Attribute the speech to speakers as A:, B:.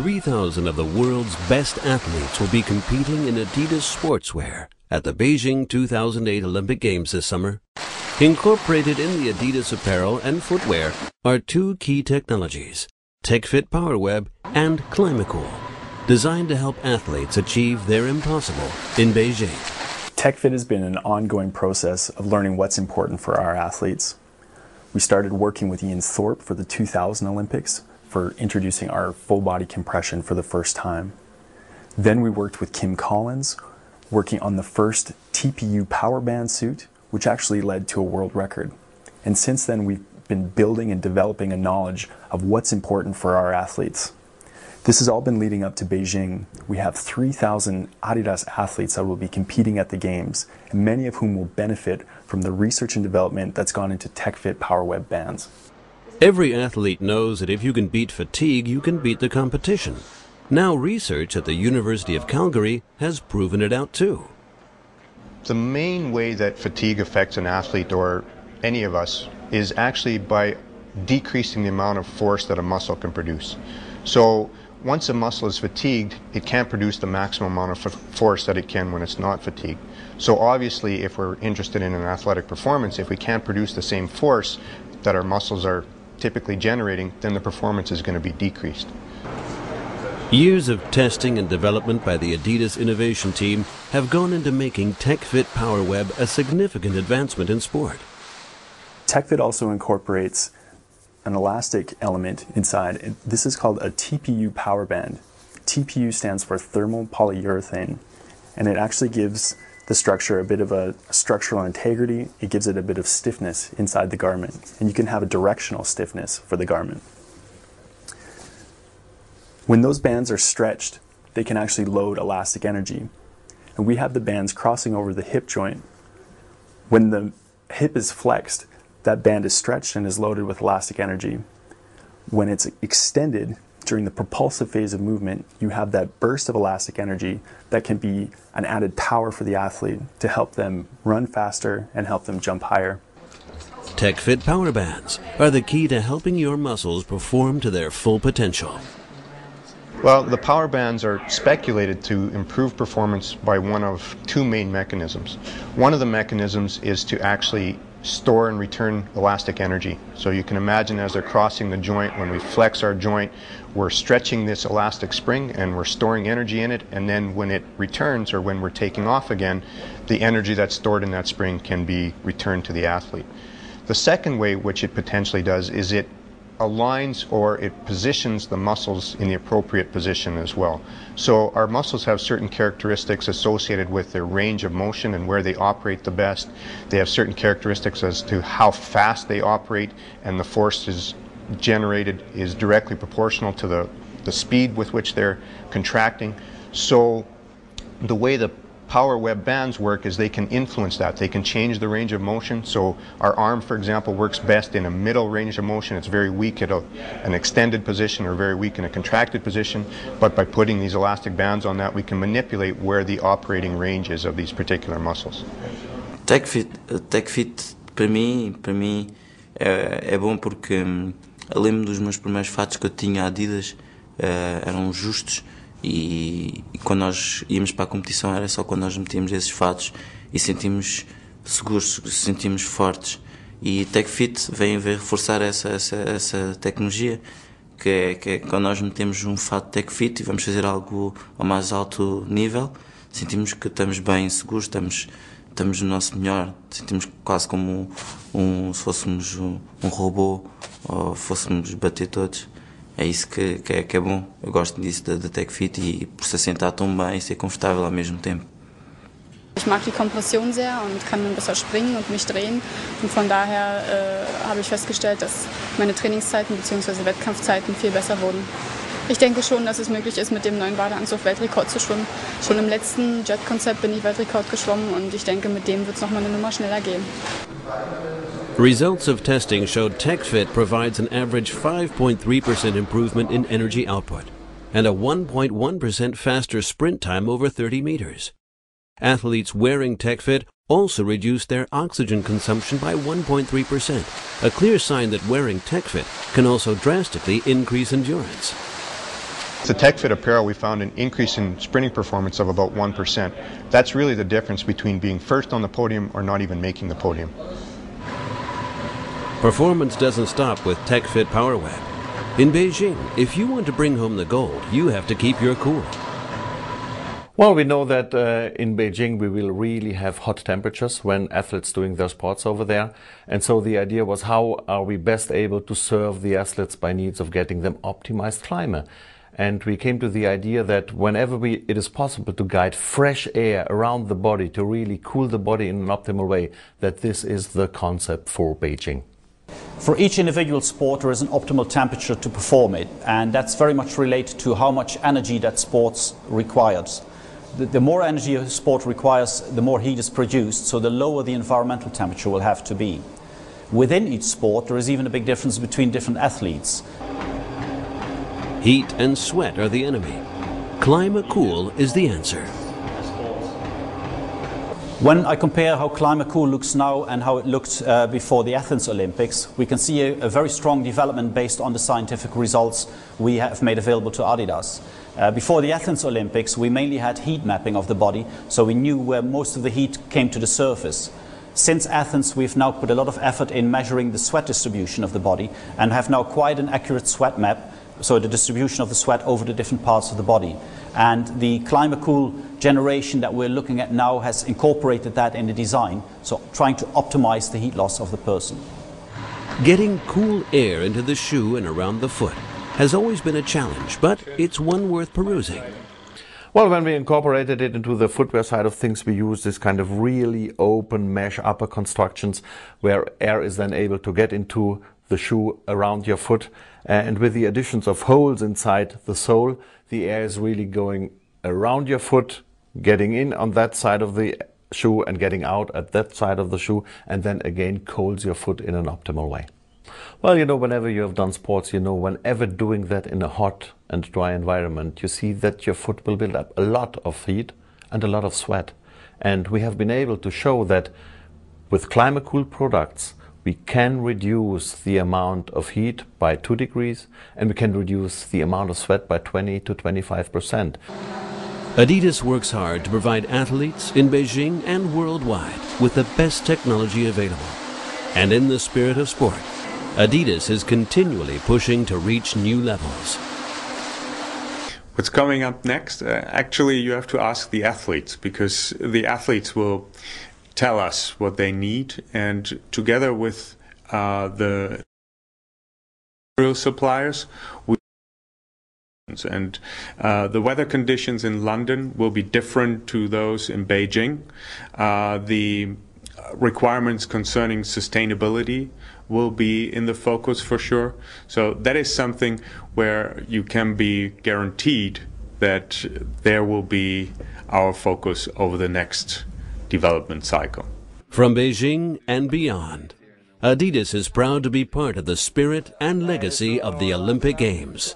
A: 3,000 of the world's best athletes will be competing in Adidas sportswear at the Beijing 2008 Olympic Games this summer. Incorporated in the Adidas apparel and footwear are two key technologies, Techfit Powerweb and Climacool, designed to help athletes achieve their impossible in Beijing.
B: Techfit has been an ongoing process of learning what's important for our athletes. We started working with Thorpe for the 2000 Olympics for introducing our full body compression for the first time. Then we worked with Kim Collins, working on the first TPU power band suit, which actually led to a world record. And since then we've been building and developing a knowledge of what's important for our athletes. This has all been leading up to Beijing. We have 3,000 Adidas athletes that will be competing at the Games, and many of whom will benefit from the research and development that's gone into Techfit Powerweb bands.
A: Every athlete knows that if you can beat fatigue, you can beat the competition. Now research at the University of Calgary has proven it out too.
C: The main way that fatigue affects an athlete or any of us is actually by decreasing the amount of force that a muscle can produce. So once a muscle is fatigued, it can't produce the maximum amount of force that it can when it's not fatigued. So obviously, if we're interested in an athletic performance, if we can't produce the same force that our muscles are typically generating, then the performance is going to be decreased.
A: Years of testing and development by the Adidas innovation team have gone into making Techfit Powerweb a significant advancement in sport.
B: Techfit also incorporates an elastic element inside. This is called a TPU power band. TPU stands for thermal polyurethane, and it actually gives the structure a bit of a structural integrity. It gives it a bit of stiffness inside the garment, and you can have a directional stiffness for the garment. When those bands are stretched, they can actually load elastic energy, and we have the bands crossing over the hip joint. When the hip is flexed, that band is stretched and is loaded with elastic energy. When it's extended during the propulsive phase of movement, you have that burst of elastic energy that can be an added power for the athlete to help them run faster and help them jump higher.
A: Techfit Power Bands are the key to helping your muscles perform to their full potential.
C: Well, the power bands are speculated to improve performance by one of two main mechanisms. One of the mechanisms is to actually store and return elastic energy. So you can imagine as they're crossing the joint, when we flex our joint, we're stretching this elastic spring and we're storing energy in it, and then when it returns or when we're taking off again, the energy that's stored in that spring can be returned to the athlete. The second way which it potentially does is it aligns or it positions the muscles in the appropriate position as well. So our muscles have certain characteristics associated with their range of motion and where they operate the best. They have certain characteristics as to how fast they operate, and the force is generated is directly proportional to the speed with which they're contracting. So the way the Powerweb bands work is they can influence that. They can change the range of motion. So our arm, for example, works best in a middle range of motion. It's very weak at an extended position or very weak in a contracted position. But by putting these elastic bands on that, we can manipulate where the operating range is of these particular muscles.
D: Techfit para mim é bom porque eu lembro dos meus primeiros fatos que eu tinha Adidas, eram justos. E quando nós íamos para a competição era só quando nós metíamos esses fatos e sentimos seguros, sentimos fortes. E Techfit vem reforçar essa tecnologia, que é quando nós metemos um fato Techfit e vamos fazer algo ao mais alto nível, sentimos que estamos bem seguros, estamos no nosso melhor, sentimos quase como se fôssemos um robô ou fôssemos bater todos. É isso que é bom. Eu gosto disso da Techfit e por se assentar tão bem e ser confortável ao mesmo tempo.
E: Ich mag die Kompression sehr und kann dann besser springen und mich drehen. Und von daher habe ich festgestellt, dass meine Trainingszeiten bzw. Wettkampfzeiten viel besser wurden. Ich denke schon, dass es möglich ist, mit dem neuen Badeanzug Weltrekord zu schwimmen. Schon im letzten Jet-Konzept bin ich Weltrekord geschwommen und ich denke, mit dem wird es nochmal eine Nummer schneller gehen.
A: Results of testing showed Techfit provides an average 5.3% improvement in energy output and a 1.1% faster sprint time over 30 meters. Athletes wearing Techfit also reduced their oxygen consumption by 1.3%, a clear sign that wearing Techfit can also drastically increase endurance.
C: The Techfit apparel, we found an increase in sprinting performance of about 1%. That's really the difference between being first on the podium or not even making the podium.
A: Performance doesn't stop with Techfit Powerweb. In Beijing, if you want to bring home the gold, you have to keep your cool.
F: Well, we know that in Beijing we will really have hot temperatures when athletes doing their sports over there. And so the idea was, how are we best able to serve the athletes by needs of getting them optimized climate? And we came to the idea that whenever it is possible to guide fresh air around the body to really cool the body in an optimal way, that this is the concept for Beijing.
G: For each individual sport, there is an optimal temperature to perform it, and that's very much related to how much energy that sport requires. The more energy a sport requires, the more heat is produced, so the lower the environmental temperature will have to be. Within each sport, there is even a big difference between different athletes.
A: Heat and sweat are the enemy. Climacool is the answer.
G: When I compare how Climacool looks now and how it looked before the Athens Olympics, we can see a very strong development based on the scientific results we have made available to Adidas. Before the Athens Olympics, we mainly had heat mapping of the body, so we knew where most of the heat came to the surface. Since Athens, we've now put a lot of effort in measuring the sweat distribution of the body and have now quite an accurate sweat map, so the distribution of the sweat over the different parts of the body. And the Climacool generation that we're looking at now has incorporated that in the design, so trying to optimize the heat loss of the person.
A: Getting cool air into the shoe and around the foot has always been a challenge, but it's one worth perusing.
F: Well, when we incorporated it into the footwear side of things, we use this kind of really open mesh upper constructions where air is then able to get into the shoe around your foot. And with the additions of holes inside the sole, the air is really going around your foot, getting in on that side of the shoe and getting out at that side of the shoe, and then again cools your foot in an optimal way. Well, you know, whenever you have done sports, you know, whenever doing that in a hot and dry environment, you see that your foot will build up a lot of heat and a lot of sweat. And we have been able to show that with Climacool products, we can reduce the amount of heat by 2 degrees, and we can reduce the amount of sweat by 20 to 25%.
A: Adidas works hard to provide athletes in Beijing and worldwide with the best technology available. And in the spirit of sport, Adidas is continually pushing to reach new levels.
H: What's coming up next? Actually, you have to ask the athletes, because the athletes will tell us what they need, and together with the material suppliers, the weather conditions in London will be different to those in Beijing. The requirements concerning sustainability will be in the focus for sure. So that is something where you can be guaranteed that there will be our focus over the next development cycle.
A: From Beijing and beyond, Adidas is proud to be part of the spirit and legacy of the Olympic Games.